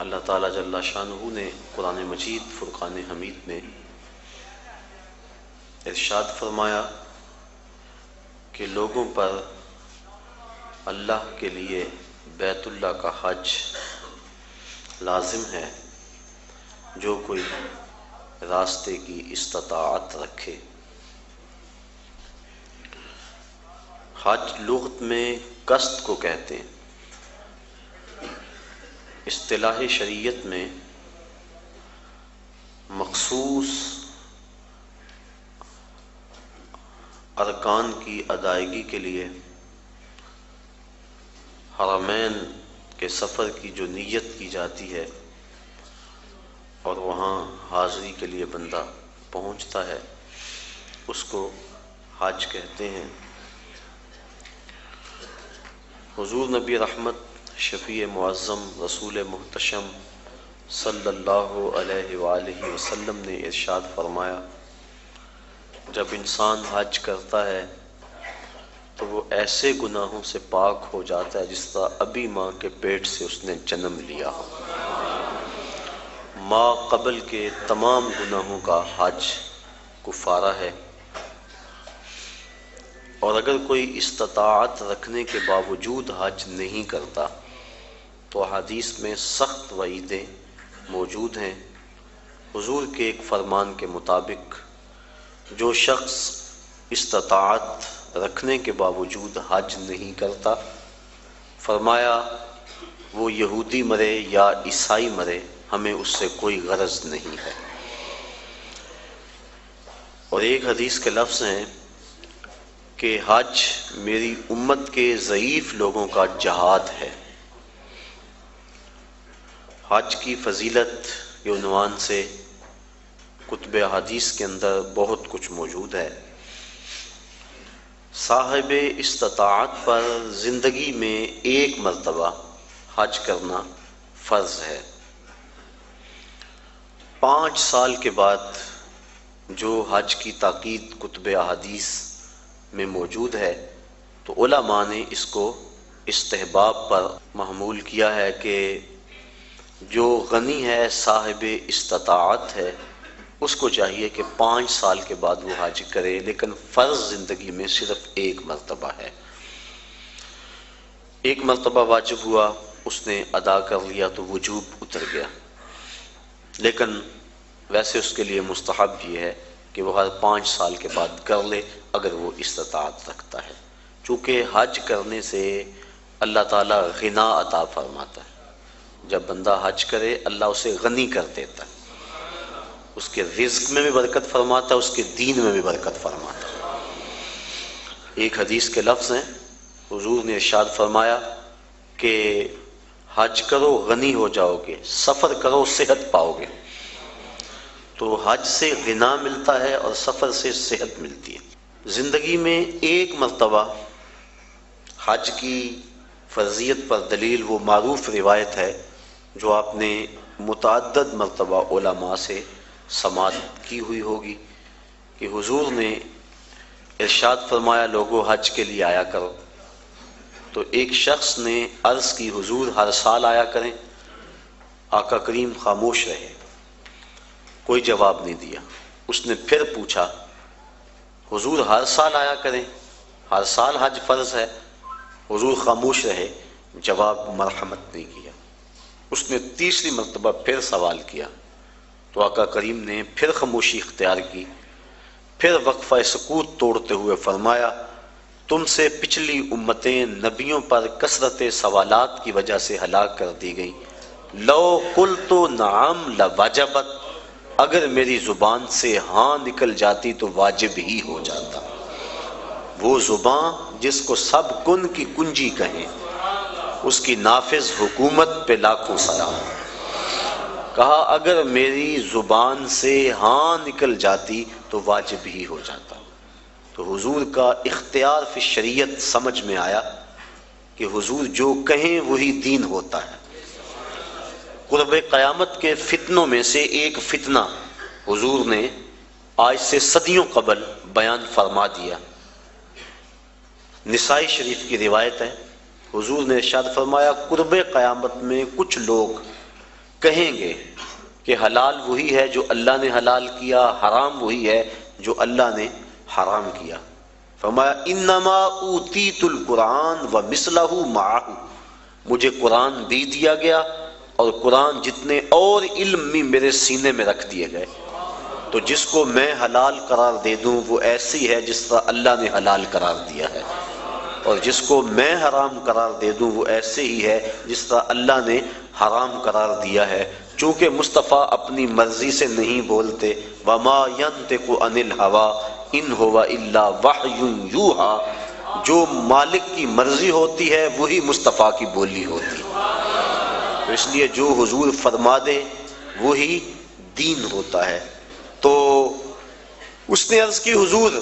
اللہ تعالیٰ جل شانہ نے قرآن مجید فرقان حمید میں ارشاد فرمایا کہ لوگوں پر اللہ کے لیے بیت اللہ کا حج لازم ہے جو کوئی راستے کی استطاعت رکھے۔ حج لغت میں قصد کو کہتے ہیں۔ اصطلاح شریعت میں مخصوص ارکان کی ادائیگی کے لیے حرمین کے سفر کی جو نیت کی جاتی ہے اور وہاں حاضری کے لیے بندہ پہنچتا ہے اس کو حج کہتے ہیں۔ حضور نبی رحمت شفیع معظم رسول محتشم صلی اللہ علیہ وآلہ وسلم نے ارشاد فرمایا، جب انسان حج کرتا ہے تو وہ ایسے گناہوں سے پاک ہو جاتا ہے جس طرح ابھی ماں کے پیٹ سے اس نے جنم لیا ہو۔ ماں قبل کے تمام گناہوں کا حج کفارہ ہے، اور اگر کوئی استطاعت رکھنے کے باوجود حج نہیں کرتا تو حدیث میں سخت وعیدیں موجود ہیں۔ حضور کے ایک فرمان کے مطابق جو شخص استطاعت رکھنے کے باوجود حج نہیں کرتا، فرمایا وہ یہودی مرے یا عیسائی مرے، ہمیں اس سے کوئی غرض نہیں ہے۔ اور ایک حدیث کے لفظ ہیں کہ حج میری امت کے ضعیف لوگوں کا جہاد ہے۔ حج کی فضیلت کے عنوان سے کتب حدیث کے اندر بہت کچھ موجود ہے۔ صاحب استطاعت پر زندگی میں ایک مرتبہ حج کرنا فرض ہے۔ 5 سال کے بعد جو حج کی تاکید کتب احادیث میں موجود ہے تو علماء نے اس کو استحباب پر محمول کیا ہے کہ جو غنی ہے، صاحب استطاعت ہے، اس کو چاہیے کہ 5 سال کے بعد وہ حج کرے، لیکن فرض زندگی میں صرف ایک مرتبہ ہے۔ ایک مرتبہ واجب ہوا، اس نے ادا کر لیا تو وجوب اتر گیا، لیکن ویسے اس کے لیے مستحب یہ ہے کہ وہ ہر 5 سال کے بعد کر لے اگر وہ استطاعت رکھتا ہے، چونکہ حج کرنے سے اللہ تعالیٰ غنا عطا فرماتا ہے۔ جب بندہ حج کرے اللہ اسے غنی کر دیتا ہے، اس کے رزق میں بھی برکت فرماتا ہے، اس کے دین میں بھی برکت فرماتا ہے۔ ایک حدیث کے لفظ ہیں، حضور نے ارشاد فرمایا کہ حج کرو غنی ہو جاؤ گے، سفر کرو صحت پاؤ گے۔ تو حج سے غنا ملتا ہے اور سفر سے صحت ملتی ہے۔ زندگی میں ایک مرتبہ حج کی فرضیت پر دلیل وہ معروف روایت ہے جو آپ نے متعدد مرتبہ علماء سے سماعت کی ہوئی ہوگی کہ حضور نے ارشاد فرمایا لوگوں حج کے لیے آیا کرو۔ تو ایک شخص نے عرض کی حضور ہر سال آیا کریں؟ آقا کریم خاموش رہے، کوئی جواب نہیں دیا۔ اس نے پھر پوچھا حضور ہر سال آیا کریں، ہر سال حج فرض ہے؟ حضور خاموش رہے، جواب مرحمت نہیں کیا۔ اس نے تیسری مرتبہ پھر سوال کیا تو آقا کریم نے پھر خاموشی اختیار کی، پھر وقفہ سکوت توڑتے ہوئے فرمایا تم سے پچھلی امتیں نبیوں پر کثرت سوالات کی وجہ سے ہلاک کر دی گئیں، لو قلت نعم لوجبت، اگر میری زبان سے ہاں نکل جاتی تو واجب ہی ہو جاتا۔ وہ زبان جس کو سب کن کی کنجی کہیں، اس کی نافذ حکومت پہ لاکھوں سلام۔ کہا اگر میری زبان سے ہاں نکل جاتی تو واجب ہی ہو جاتا۔ تو حضور کا اختیار فی شریعت سمجھ میں آیا کہ حضور جو کہیں وہی دین ہوتا ہے۔ قرب قیامت کے فتنوں میں سے ایک فتنہ حضور نے آج سے صدیوں قبل بیان فرما دیا۔ نسائی شریف کی روایت ہے، حضور نے ارشاد فرمایا قرب قیامت میں کچھ لوگ کہیں گے کہ حلال وہی ہے جو اللہ نے حلال کیا، حرام وہی ہے جو اللہ نے حرام کیا۔ فرمایا انما اوتیت القرآن ومثلہ معہ، مجھے قرآن بھی دیا گیا اور قرآن جتنے اور علم بھی میرے سینے میں رکھ دیے گئے۔ تو جس کو میں حلال قرار دے دوں وہ ایسی ہے جس طرح اللہ نے حلال قرار دیا ہے، اور جس کو میں حرام قرار دے دوں وہ ایسے ہی ہے جس طرح اللہ نے حرام قرار دیا ہے۔ چونکہ مصطفیٰ اپنی مرضی سے نہیں بولتے، وما ينطق عن الهوى ان هو الا وحی یوحی، جو مالک کی مرضی ہوتی ہے وہی مصطفیٰ کی بولی ہوتی ہے۔ تو اس لیے جو حضور فرما دے وہی دین ہوتا ہے۔ تو اس نے عرض کی حضور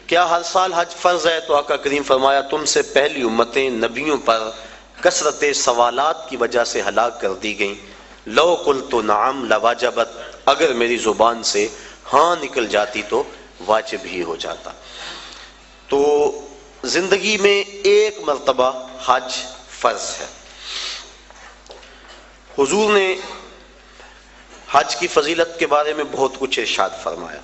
کیا ہر سال حج فرض ہے؟ تو آقا کریم فرمایا تم سے پہلی امتیں نبیوں پر کثرت سوالات کی وجہ سے ہلاک کر دی گئیں۔ لو قلت نعم لواجبت، اگر میری زبان سے ہاں نکل جاتی تو واجب ہی ہو جاتا۔ تو زندگی میں ایک مرتبہ حج فرض ہے۔ حضور نے حج کی فضیلت کے بارے میں بہت کچھ ارشاد فرمایا،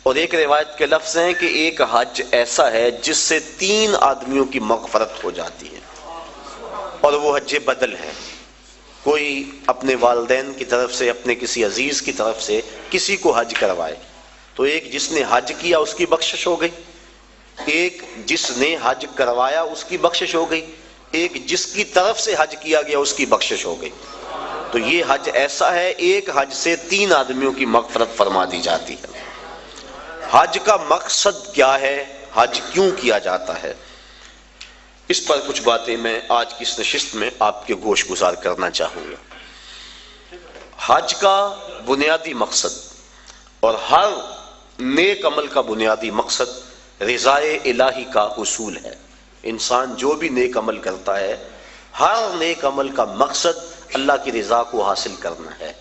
اور ایک روایت کے لفظ ہیں کہ ایک حج ایسا ہے جس سے 3 آدمیوں کی مغفرت ہو جاتی ہے، اور وہ حج بدل ہے۔ کوئی اپنے والدین کی طرف سے، اپنے کسی عزیز کی طرف سے کسی کو حج کروائے تو ایک جس نے حج کیا اس کی بخشش ہو گئی، ایک جس نے حج کروایا اس کی بخشش ہو گئی، ایک جس کی طرف سے حج کیا گیا اس کی بخشش ہو گئی۔ تو یہ حج ایسا ہے، ایک حج سے 3 آدمیوں کی مغفرت فرما دی جاتی ہے۔ حج کا مقصد کیا ہے؟ حج کیوں کیا جاتا ہے؟ اس پر کچھ باتیں میں آج کی اس نشست میں آپ کے گوش گزار کرنا چاہوں گا۔ حج کا بنیادی مقصد اور ہر نیک عمل کا بنیادی مقصد رضائے الہی کا حصول ہے۔ انسان جو بھی نیک عمل کرتا ہے، ہر نیک عمل کا مقصد اللہ کی رضا کو حاصل کرنا ہے۔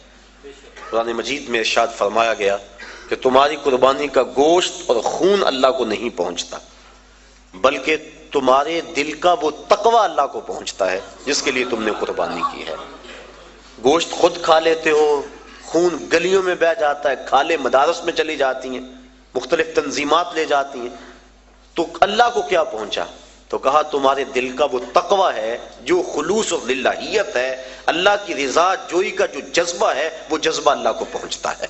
قرآن مجید میں ارشاد فرمایا گیا کہ تمہاری قربانی کا گوشت اور خون اللہ کو نہیں پہنچتا، بلکہ تمہارے دل کا وہ تقوی اللہ کو پہنچتا ہے جس کے لیے تم نے قربانی کی ہے۔ گوشت خود کھا لیتے ہو، خون گلیوں میں بہہ جاتا ہے، کھالیں مدارس میں چلی جاتی ہیں، مختلف تنظیمات لے جاتی ہیں، تو اللہ کو کیا پہنچا؟ تو کہا تمہارے دل کا وہ تقوی ہے جو خلوص اور للہیت ہے، اللہ کی رضا جوئی کا جو جذبہ ہے وہ جذبہ اللہ کو پہنچتا ہے۔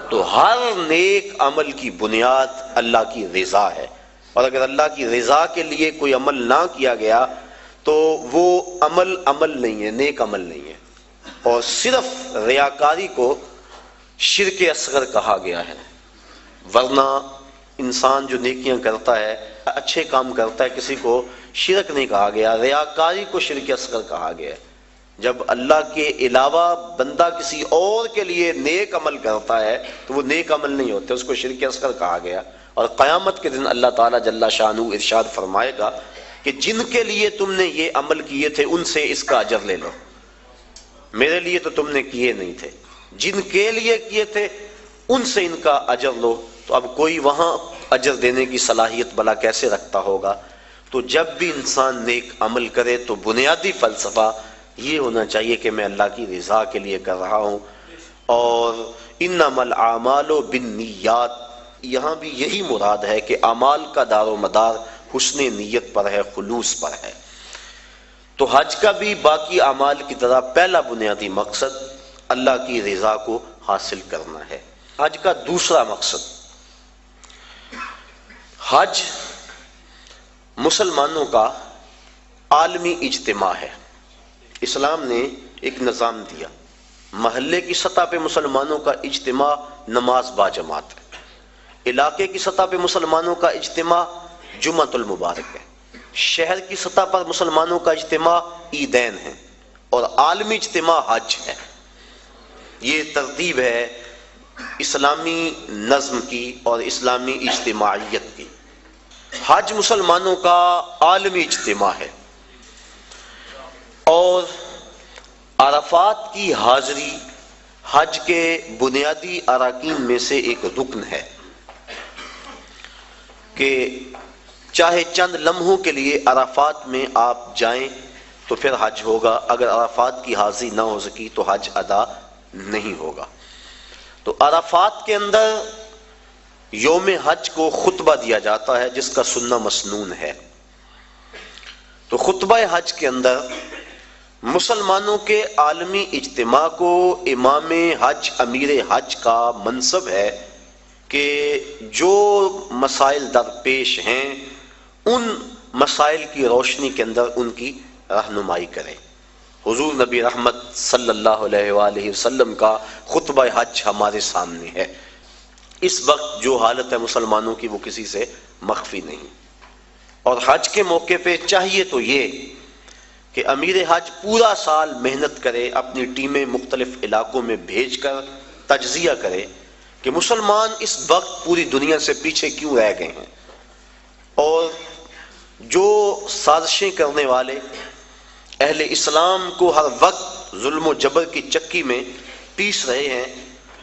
تو ہر نیک عمل کی بنیاد اللہ کی رضا ہے، اور اگر اللہ کی رضا کے لیے کوئی عمل نہ کیا گیا تو وہ عمل نہیں ہے، نیک عمل نہیں ہے۔ اور صرف ریاکاری کو شرک اصغر کہا گیا ہے، ورنہ انسان جو نیکیاں کرتا ہے، اچھے کام کرتا ہے، کسی کو شرک نہیں کہا گیا، ریاکاری کو شرک اصغر کہا گیا ہے۔ جب اللہ کے علاوہ بندہ کسی اور کے لیے نیک عمل کرتا ہے تو وہ نیک عمل نہیں ہوتے، اس کو شرک اصغر کہا گیا۔ اور قیامت کے دن اللہ تعالیٰ جل شانہ ارشاد فرمائے گا کہ جن کے لیے تم نے یہ عمل کیے تھے ان سے اس کا اجر لے لو، میرے لیے تو تم نے کیے نہیں تھے، جن کے لیے کیے تھے ان سے ان کا اجر لو۔ تو اب کوئی وہاں اجر دینے کی صلاحیت بلا کیسے رکھتا ہوگا؟ تو جب بھی انسان نیک عمل کرے تو بنیادی فلسفہ یہ ہونا چاہیے کہ میں اللہ کی رضا کے لیے کر رہا ہوں۔ اور انما الاعمال بالنیات، یہاں بھی یہی مراد ہے کہ اعمال کا دار و مدار حسن نیت پر ہے، خلوص پر ہے۔ تو حج کا بھی باقی اعمال کی طرح پہلا بنیادی مقصد اللہ کی رضا کو حاصل کرنا ہے۔ حج کا دوسرا مقصد، حج مسلمانوں کا عالمی اجتماع ہے۔ اسلام نے ایک نظام دیا، محلے کی سطح پہ مسلمانوں کا اجتماع نماز با جماعت ہے، علاقے کی سطح پہ مسلمانوں کا اجتماع جمعۃ المبارک ہے، شہر کی سطح پر مسلمانوں کا اجتماع عیدین ہے، اور عالمی اجتماع حج ہے۔ یہ ترتیب ہے اسلامی نظم کی اور اسلامی اجتماعیت کی۔ حج مسلمانوں کا عالمی اجتماع ہے، اور عرفات کی حاضری حج کے بنیادی اراکین میں سے ایک رکن ہے کہ چاہے چند لمحوں کے لیے عرفات میں آپ جائیں تو پھر حج ہوگا، اگر عرفات کی حاضری نہ ہو سکی تو حج ادا نہیں ہوگا۔ تو عرفات کے اندر یوم حج کو خطبہ دیا جاتا ہے جس کا سننا مسنون ہے۔ تو خطبہ حج کے اندر مسلمانوں کے عالمی اجتماع کو امام حج، امیر حج کا منصب ہے کہ جو مسائل درپیش ہیں ان مسائل کی روشنی کے اندر ان کی رہنمائی کرے۔ حضور نبی رحمت صلی اللہ علیہ وآلہ وسلم کا خطبہ حج ہمارے سامنے ہے۔ اس وقت جو حالت ہے مسلمانوں کی وہ کسی سے مخفی نہیں، اور حج کے موقع پہ چاہیے تو یہ کہ امیر حج پورا سال محنت کرے، اپنی ٹیمیں مختلف علاقوں میں بھیج کر تجزیہ کرے کہ مسلمان اس وقت پوری دنیا سے پیچھے کیوں رہ گئے ہیں، اور جو سازشیں کرنے والے اہل اسلام کو ہر وقت ظلم و جبر کی چکی میں پیس رہے ہیں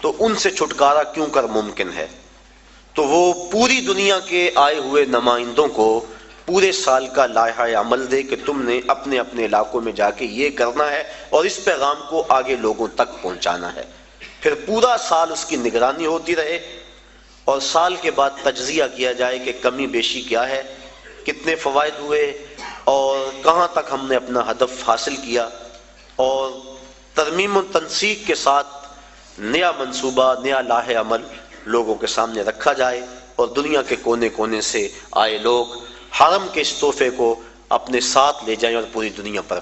تو ان سے چھٹکارا کیوں کر ممکن ہے۔ تو وہ پوری دنیا کے آئے ہوئے نمائندوں کو پورے سال کا لائحہ عمل دے کہ تم نے اپنے اپنے علاقوں میں جا کے یہ کرنا ہے اور اس پیغام کو آگے لوگوں تک پہنچانا ہے۔ پھر پورا سال اس کی نگرانی ہوتی رہے اور سال کے بعد تجزیہ کیا جائے کہ کمی بیشی کیا ہے، کتنے فوائد ہوئے اور کہاں تک ہم نے اپنا ہدف حاصل کیا، اور ترمیم و تنسیق کے ساتھ نیا منصوبہ، نیا لائحہ عمل لوگوں کے سامنے رکھا جائے، اور دنیا کے کونے کونے سے آئے لوگ حرم کے اس تحفے کو اپنے ساتھ لے جائیں اور پوری دنیا پر